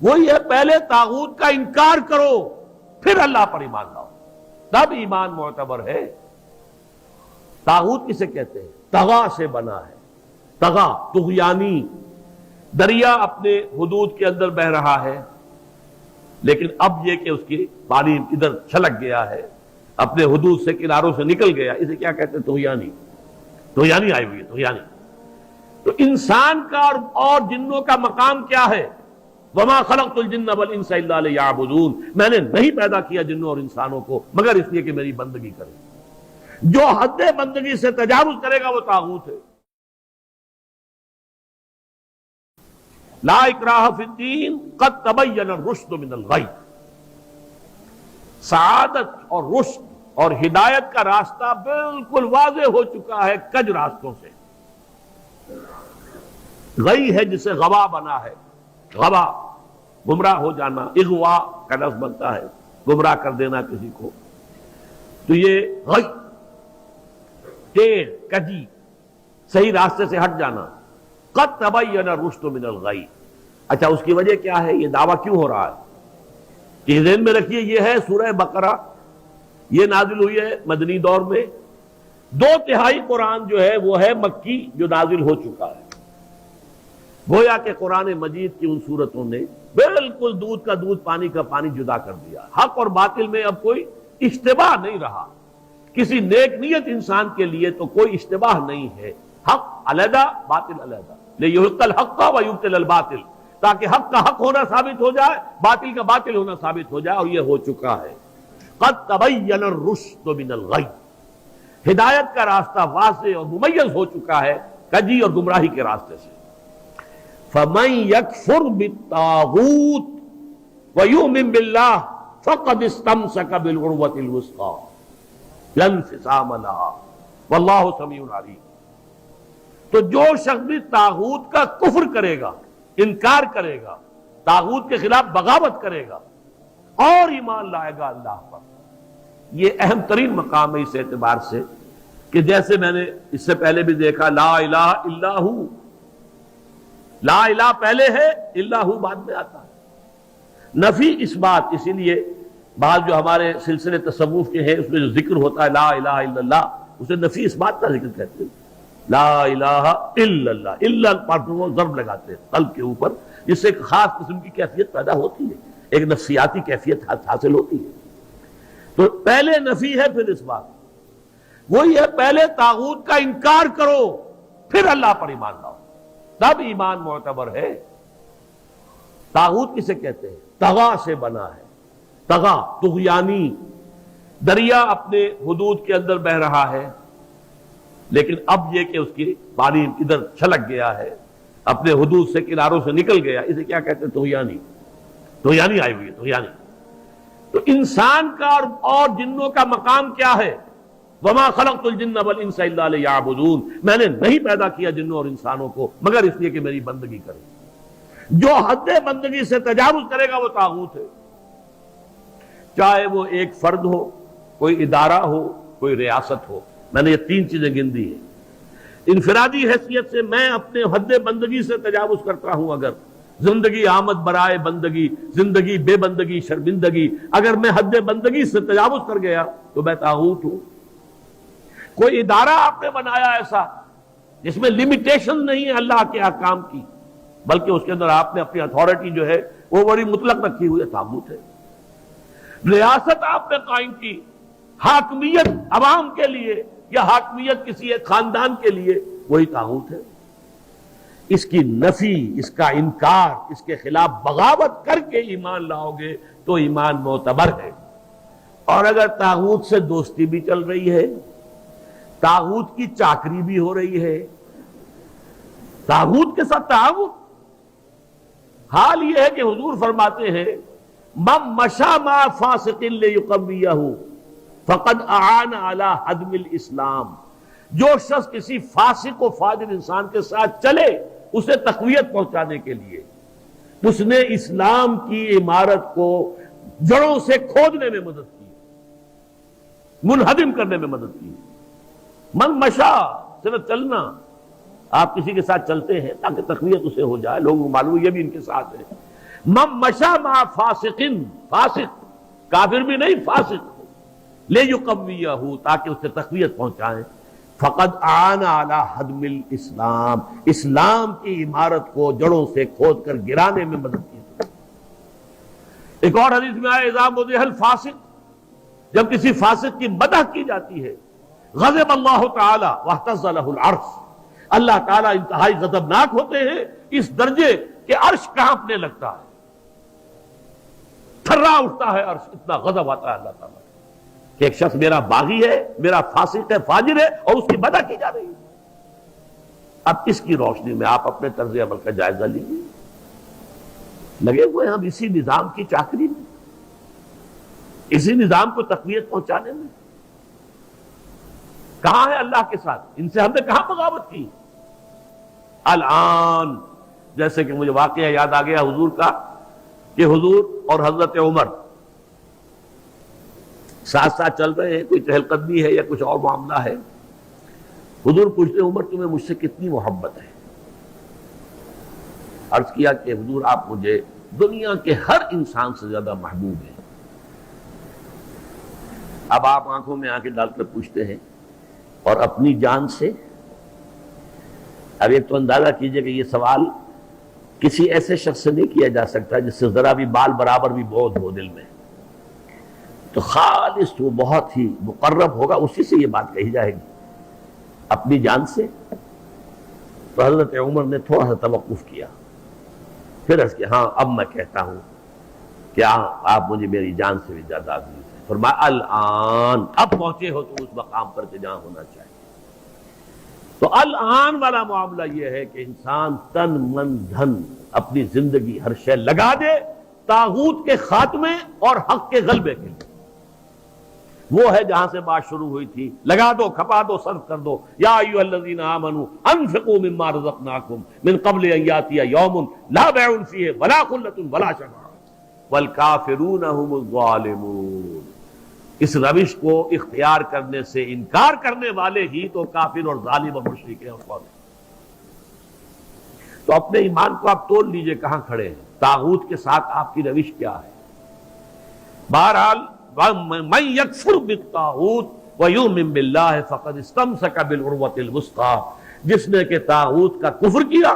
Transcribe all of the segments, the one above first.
وہی ہے پہلے طاغوت کا انکار کرو پھر اللہ پر ایمان لاؤ، تب ایمان معتبر ہے۔ طاغوت کسے کہتے ہیں؟ طغا سے بنا ہے، طغا طغیانی، دریا اپنے حدود کے اندر بہ رہا ہے لیکن اب یہ کہ اس کی پانی ادھر چھلک گیا ہے، اپنے حدود سے کناروں سے نکل گیا، اسے کیا کہتے ہیں؟ طغیانی، طغیانی آئی ہوئی ہے، طغیانی۔ تو انسان کا اور جنوں کا مقام کیا ہے؟ وما خلقت الجن والانس الا لیعبدون، میں نے نہیں پیدا کیا جنوں اور انسانوں کو مگر اس لیے کہ میری بندگی کریں۔ جو حد بندگی سے تجاوز کرے گا وہ طاغوت ہے۔ لا اکراہ فی الدین قد تبین الرشد من الغی، سعادت اور رشد اور ہدایت کا راستہ بالکل واضح ہو چکا ہے کج راستوں سے۔ غی ہے جسے غوا بنا ہے، غوا گمراہ ہو جانا، اغوا کا لفظ بنتا ہے گمراہ کر دینا کسی کو، تو یہ غی ٹیڑھ کجی صحیح راستے سے ہٹ جانا۔ قد تبین الرشد من الغی، اچھا اس کی وجہ کیا ہے؟ یہ دعویٰ کیوں ہو رہا ہے؟ کہ ذہن میں رکھیے یہ ہے سورہ بقرہ، یہ نازل ہوئی ہے مدنی دور میں، 2/3 قرآن جو ہے وہ ہے مکی جو نازل ہو چکا ہے۔ گویا کہ قرآن مجید کی ان صورتوں نے بالکل دودھ کا دودھ پانی کا پانی جدا کر دیا، حق اور باطل میں اب کوئی اشتباہ نہیں رہا، کسی نیک نیت انسان کے لیے تو کوئی اشتباہ نہیں ہے، حق علیحدہ باطل علیحدہ، لیحق الحق ویبطل الباطل، تاکہ حق کا حق ہونا ثابت ہو جائے، باطل کا باطل ہونا ثابت ہو جائے، اور یہ ہو چکا ہے۔ قد تبین الرشد من الغی، ہدایت کا راستہ واضح اور ممیز ہو چکا ہے کجی اور گمراہی کے راستے سے۔ فَمَن يَكْفُرْ بِالطَّاغُوتِ وَيُؤْمِن بِاللَّهِ فَقَدِ اسْتَمْسَكَ بِالْعُرْوَةِ الْوُثْقَىٰ لَا انفصام لَهَا وَاللَّهُ سَمِيعٌ عَلِيمٌ۔ تو جو شخص بھی طاغوت کا کفر کرے گا، انکار کرے گا، طاغوت کے خلاف بغاوت کرے گا اور ایمان لائے گا اللہ پر، یہ اہم ترین مقام ہے اس اعتبار سے کہ جیسے میں نے اس سے پہلے بھی دیکھا، لا الہ الا ہو، لا الہ پہلے ہے، الا ہو بعد میں آتا ہے، نفی اس بات۔ اسی لیے بعض جو ہمارے سلسلے تصوف کے ہیں اس میں جو ذکر ہوتا ہے لا الہ الا اللہ، اسے نفی اس بات کا ذکر کہتے ہیں، لا الہ الا اللہ، الا پر وہ ضرب لگاتے ہیں قلب کے اوپر، جس سے ایک خاص قسم کی کیفیت پیدا ہوتی ہے، ایک نفسیاتی کیفیت حاصل ہوتی ہے۔ تو پہلے نفی ہے پھر اس بات، وہی ہے پہلے طاغوت کا انکار کرو پھر اللہ پر ایمان لاؤ، تب ایمان معتبر ہے۔ طاغوت کسے کہتے ہیں؟ طغا سے بنا ہے، طغا طغیانی، دریا اپنے حدود کے اندر بہ رہا ہے لیکن اب یہ کہ اس کی پانی ادھر چھلک گیا ہے، اپنے حدود سے کناروں سے نکل گیا، اسے کیا کہتے ہیں؟ طغیانی، طغیانی آئی ہوئی ہے، طغیانی۔ تو انسان کا اور جنوں کا مقام کیا ہے؟ وما خلقت الجن والانس الا لیعبدون، میں نے نہیں پیدا کیا جنوں اور انسانوں کو مگر اس لیے کہ میری بندگی کریں۔ جو حد بندگی سے تجاوز کرے گا وہ طاغوت ہے، چاہے وہ ایک فرد ہو، کوئی ادارہ ہو، کوئی ریاست ہو۔ میں نے یہ 3 چیزیں گن دی ہیں۔ انفرادی حیثیت سے میں اپنے حد بندگی سے تجاوز کرتا ہوں، اگر زندگی آمد برائے بندگی، زندگی بے بندگی شرمندگی، اگر میں حد بندگی سے تجاوز کر گیا تو میں طاغوت ہوں۔ کوئی ادارہ آپ نے بنایا ایسا جس میں لمیٹیشن نہیں ہے اللہ کے احکام کی، بلکہ اس کے اندر آپ نے اپنی اتھارٹی جو ہے وہ بڑی مطلق رکھی ہوئی ہے، طاغوت ہے۔ ریاست آپ نے قائم کی، حاکمیت عوام کے لیے یا حاکمیت کسی ایک خاندان کے لیے، وہی طاغوت ہے۔ اس کی نفی، اس کا انکار، اس کے خلاف بغاوت کر کے ایمان لاؤ گے تو ایمان معتبر ہے۔ اور اگر طاغوت سے دوستی بھی چل رہی ہے، طاغوت کی چاکری بھی ہو رہی ہے، طاغوت کے ساتھ تعاون، حال یہ ہے کہ حضور فرماتے ہیں من مشى مع فاسق ليقويه فقد اعان على هدم الاسلام، جو شخص کسی فاسق و فاجر انسان کے ساتھ چلے اسے تقویت پہنچانے کے لیے، اس نے اسلام کی عمارت کو جڑوں سے کھودنے میں مدد کی، منہدم کرنے میں مدد کی۔ من مشا صرف چلنا، آپ کسی کے ساتھ چلتے ہیں تاکہ تقویت اسے ہو جائے، لوگوں کو معلوم یہ بھی ان کے ساتھ ہے۔ من مشا مع فاسق، فاسق کافر بھی نہیں، فاسق لیقویہ، تاکہ اسے تقویت پہنچائیں، فقد اعان علی حدم الاسلام، اسلام کی عمارت کو جڑوں سے کھود کر گرانے میں مدد کی۔ ایک اور حدیث میں آیا اذا مدح الفاسق، جب کسی فاسق کی مدح کی جاتی ہے، غضب اللہ تعالی واہتز لہ العرش، اللہ تعالیٰ انتہائی غضبناک ہوتے ہیں اس درجے کہ عرش کانپنے لگتا ہے، تھرا اٹھتا ہے عرش، اتنا غضب آتا ہے اللہ تعالیٰ کہ ایک شخص میرا باغی ہے، میرا فاسق ہے، فاجر ہے، اور اس کی مدح کی جا رہی ہے۔ اب اس کی روشنی میں آپ اپنے طرز عمل کا جائزہ لیجیے، لگے ہوئے ہم اسی نظام کی چاکری میں، اسی نظام کو تقویت پہنچانے میں۔ کہاں ہے اللہ کے ساتھ؟ ان سے ہم نے کہاں بغاوت کی؟ الآن جیسے کہ مجھے واقعہ یاد آ گیا حضور کا، کہ حضور اور حضرت عمر ساتھ ساتھ چل رہے ہیں، کوئی چہل قدمی ہے یا کچھ اور معاملہ ہے، حضور پوچھتے عمر تمہیں مجھ سے کتنی محبت ہے؟ عرض کیا کہ حضور آپ مجھے دنیا کے ہر انسان سے زیادہ محبوب ہیں۔ اب آپ آنکھوں میں آنکھیں ڈال کر پوچھتے ہیں اور اپنی جان سے؟ اب ایک تو اندازہ کیجئے کہ یہ سوال کسی ایسے شخص سے نہیں کیا جا سکتا جس سے ذرا بھی بال برابر بھی بودھ ہو دل میں، تو خالص وہ بہت ہی مقرب ہوگا، اسی سے یہ بات کہی جائے گی۔ اپنی جان سے؟ تو حضرت عمر نے تھوڑا سا توقف کیا، پھر عرض کیا ہاں اب میں کہتا ہوں کہ آپ مجھے میری جان سے بھی زیادہ عزیز ہیں۔ فرمایا الآن، اب پہنچے ہو تو اس مقام پر کہ جہاں ہونا چاہیے۔ تو الآن والا معاملہ یہ ہے کہ انسان تن من دھن اپنی زندگی ہر شے لگا دے طاغوت کے خاتمے اور حق کے غلبے کے لیے۔ وہ ہے جہاں سے بات شروع ہوئی تھی، لگا دو، کھپا دو، صرف کر دو۔ یا ایھا الذین آمنوا انفقوا مما رزقناکم من قبل ان یاتی یوم لا بیع فیہ ولا خلۃ ولا شفاعۃ والکافرون هم الظالمون۔ اس روش کو اختیار کرنے سے انکار کرنے والے ہی تو کافر اور ظالم اور مشرک ہیں اور کون ہیں۔ تو اپنے ایمان کو آپ تول لیجئے کہاں کھڑے ہیں، طاغوت کے ساتھ آپ کی روش کیا ہے۔ بہرحال من یکفر بالطاغوت ویؤمن باللہ فقد استمسک بالعروۃ الوثقی، جس نے کہ طاغوت کا کفر کیا،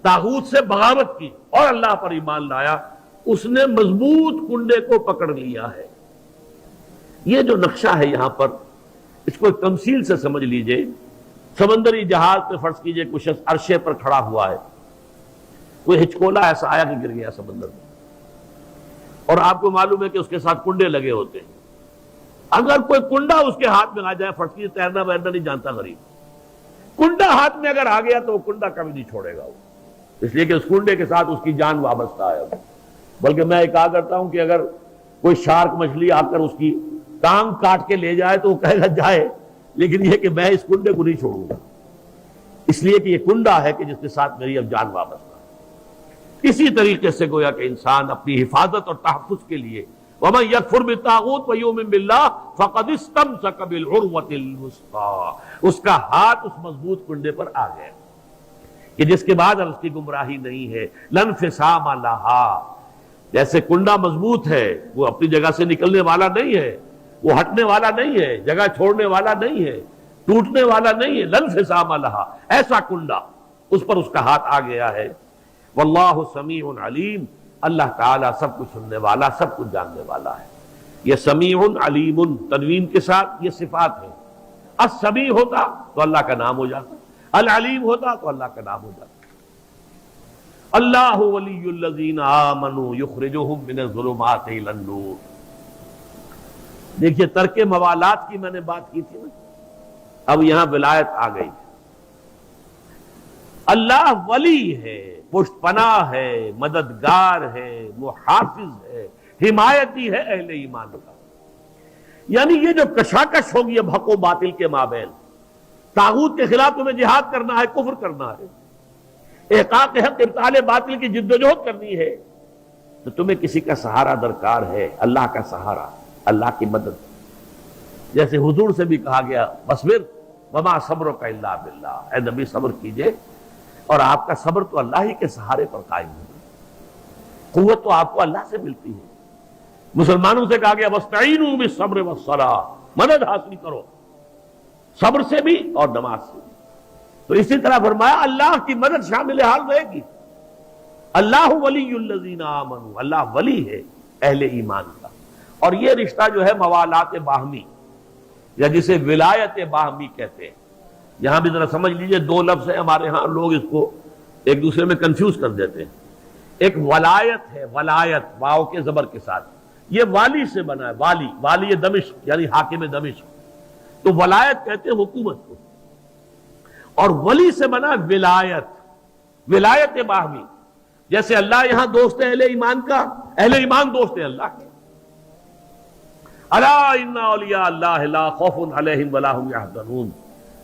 طاغوت سے بغاوت کی اور اللہ پر ایمان لایا، اس نے مضبوط کنڈے کو پکڑ لیا ہے۔ یہ جو نقشہ ہے یہاں پر، اس کو ایک تمثیل سے سمجھ لیجئے۔ سمندری جہاز پہ فرض کیجئے کچھ شخص عرشے پر کھڑا ہوا ہے، کوئی ہچکولا ایسا آیا کہ گر گیا سمندر میں، اور آپ کو معلوم ہے کہ اس کے ساتھ کنڈے لگے ہوتے ہیں۔ اگر کوئی کنڈا اس کے ہاتھ میں آ جائے، فرض کیجئے تیرنا ویرنا نہیں جانتا غریب، کنڈا ہاتھ میں اگر آ گیا تو وہ کنڈا کبھی نہیں چھوڑے گا وہ، اس لیے کہ اس کنڈے کے ساتھ اس کی جان وابستہ ہے۔ بلکہ میں یہ کہا کرتا ہوں کہ اگر کوئی شارک مچھلی آ کر اس کی ٹانگ کاٹ کے لے جائے تو وہ کہے گا جائے، لیکن یہ کہ میں اس کنڈے کو نہیں چھوڑوں گا، اس لیے کہ یہ کنڈا ہے کہ جس کے ساتھ میری اب جان وابستہ ہے۔ اسی طریقے سے گویا کہ انسان اپنی حفاظت اور تحفظ کے لیے وَمَن يَكْفُرْ بِالطَّاغُوتِ وَيُؤْمِن بِاللَّهِ فَقَدِ اسْتَمْسَكَ بِالْعُرْوَةِ الْوُثْقَىٰ، اس کا ہاتھ اس مضبوط کنڈے پر آ گیا کہ جس کے بعد اب اس کی گمراہی نہیں ہے۔ لَا انفصام لَهَا، جیسے کنڈا مضبوط ہے، وہ اپنی جگہ سے نکلنے والا نہیں ہے، وہ ہٹنے والا نہیں ہے، جگہ چھوڑنے والا نہیں ہے، ٹوٹنے والا نہیں ہے۔ لَا انفصام لَهَا، ایسا کنڈا اس پر اس کا ہاتھ آ گیا ہے۔ واللہ سمیع علیم، اللہ تعالیٰ سب کچھ سننے والا، سب کچھ جاننے والا ہے۔ یہ سمیع علیم تنوین کے ساتھ یہ صفات ہیں۔ السمیع ہوتا تو اللہ کا نام ہو جاتا، العلیم ہوتا تو اللہ کا نام ہو جاتا۔ اللہ ولی الذین آمنوا یخرجہم من الظلمات الی النور۔ دیکھیے ترک موالات کی میں نے بات کی تھی نا، اب یہاں ولایت آ گئی۔ اللہ ولی ہے، پشت پناہ ہے، مددگار ہے، محافظ ہے، حمایتی ہے اہل ایمان کا۔ یعنی یہ جو کشاکش ہوگی اب حق و باطل کے مابین، طاغوت کے خلاف تمہیں جہاد کرنا ہے، کفر کرنا ہے، احقاق حق ابطال باطل کی جد و جہد کرنی ہے، تو تمہیں کسی کا سہارا درکار ہے، اللہ کا سہارا، اللہ کی مدد۔ جیسے حضور سے بھی کہا گیا وَاصْبِرْ وَمَا صَبْرُكَ إِلَّا بِاللَّهِ، اے نبی صبر کیجئے اور آپ کا صبر تو اللہ ہی کے سہارے پر قائم ہوگا۔ قوت تو آپ کو اللہ سے ملتی ہے. مسلمانوں سے کہا گیا وَاسْتَعِينُوا بِالصَّبْرِ وَالصَّلَاةِ، مدد حاصل کرو صبر سے بھی اور نماز سے بھی. تو اسی طرح فرمایا اللہ کی مدد شامل حال رہے گی. اللہ ولی الذین آمنوا، اللہ ولی ہے اہل ایمان کا. اور یہ رشتہ جو ہے موالات باہمی یا جسے ولایت باہمی کہتے ہیں. یہاں بھی ذرا سمجھ لیجئے، دو لفظ ہیں ہمارے ہاں، لوگ اس کو ایک دوسرے میں کنفیوز کر دیتے ہیں. ایک ولایت ہے، ولایت واو کے زبر کے ساتھ، یہ والی سے بنا ہے. والی، والی دمشق یعنی حاکم دمشق. تو ولایت کہتے ہیں حکومت کو، اور ولی سے بنا ولایت، ولایت باہمی. جیسے اللہ یہاں دوست ہے اہل ایمان کا، اہل ایمان دوست ہے اللہ کے. الا ان اولیاء اللہ لا خوف علیہم ولا هم يحزنون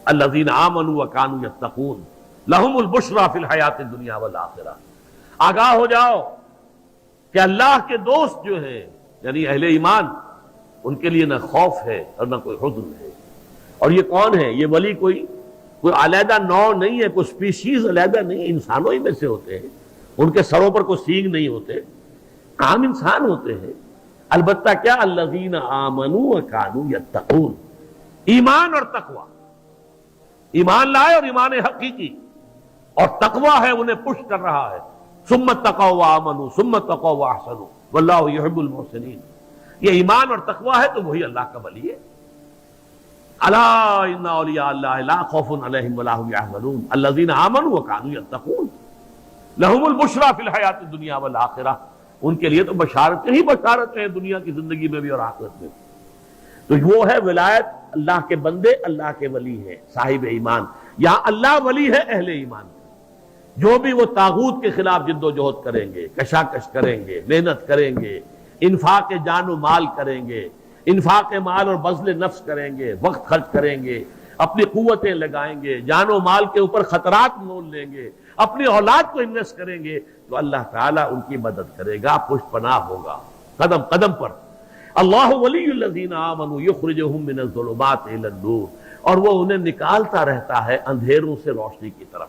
الذین آمنوا وكانوا يتقون لهم البشرى فی الحیات الدنیا والآخرہ. آگاہ ہو جاؤ کہ اللہ کے دوست جو ہیں یعنی اہل ایمان، ان کے لیے نہ خوف ہے اور نہ کوئی حزن ہے. اور یہ کون ہے؟ یہ ولی کوئی علیحدہ نوع نہیں ہے، کوئی سپیشیز علیحدہ نہیں، انسانوں ہی میں سے ہوتے ہیں. ان کے سروں پر کوئی سینگ نہیں ہوتے، عام انسان ہوتے ہیں. البتہ کیا؟ الذین آمنوا وکانوا یتقون. ایمان اور تقوی، ایمان لائے اور ایمان حقیقی، اور تقوی ہے انہیں پش کر رہا ہے. ثم اتقوا وآمنوا ثم اتقوا واحسنوا واللہ یحب المحسنین. یہ ایمان اور تقوی ہے تو وہی اللہ کا ولی ہے. الا ان اولیاء اللہ لا خوف علیہم ولا هم يحزنون الذین آمنوا وكانوا يتقون لهم البشرى فی الحیات الدنیا والآخرہ. ان کے لیے تو بشارتیں ہی بشارتیں ہیں دنیا کی زندگی میں بھی اور آخرت میں. تو وہ ہے ولایت، اللہ کے بندے اللہ کے ولی ہیں صاحب ایمان. یہاں اللہ ولی ہے اہل ایمان. جو بھی وہ طاغوت کے خلاف جد و جہد کریں گے، کشاکش کریں گے، محنت کریں گے، انفاق جان و مال کریں گے، انفاق مال اور بذل نفس کریں گے، وقت خرچ کریں گے، اپنی قوتیں لگائیں گے، جان و مال کے اوپر خطرات مول لیں گے، اپنی اولاد کو انویسٹ کریں گے، تو اللہ تعالیٰ ان کی مدد کرے گا، پشت پناہ ہوگا قدم قدم پر. اللہ ولی الذین آمنوا یخرجہم من الظلمات الی النور. اور وہ انہیں نکالتا رہتا ہے اندھیروں سے روشنی کی طرف.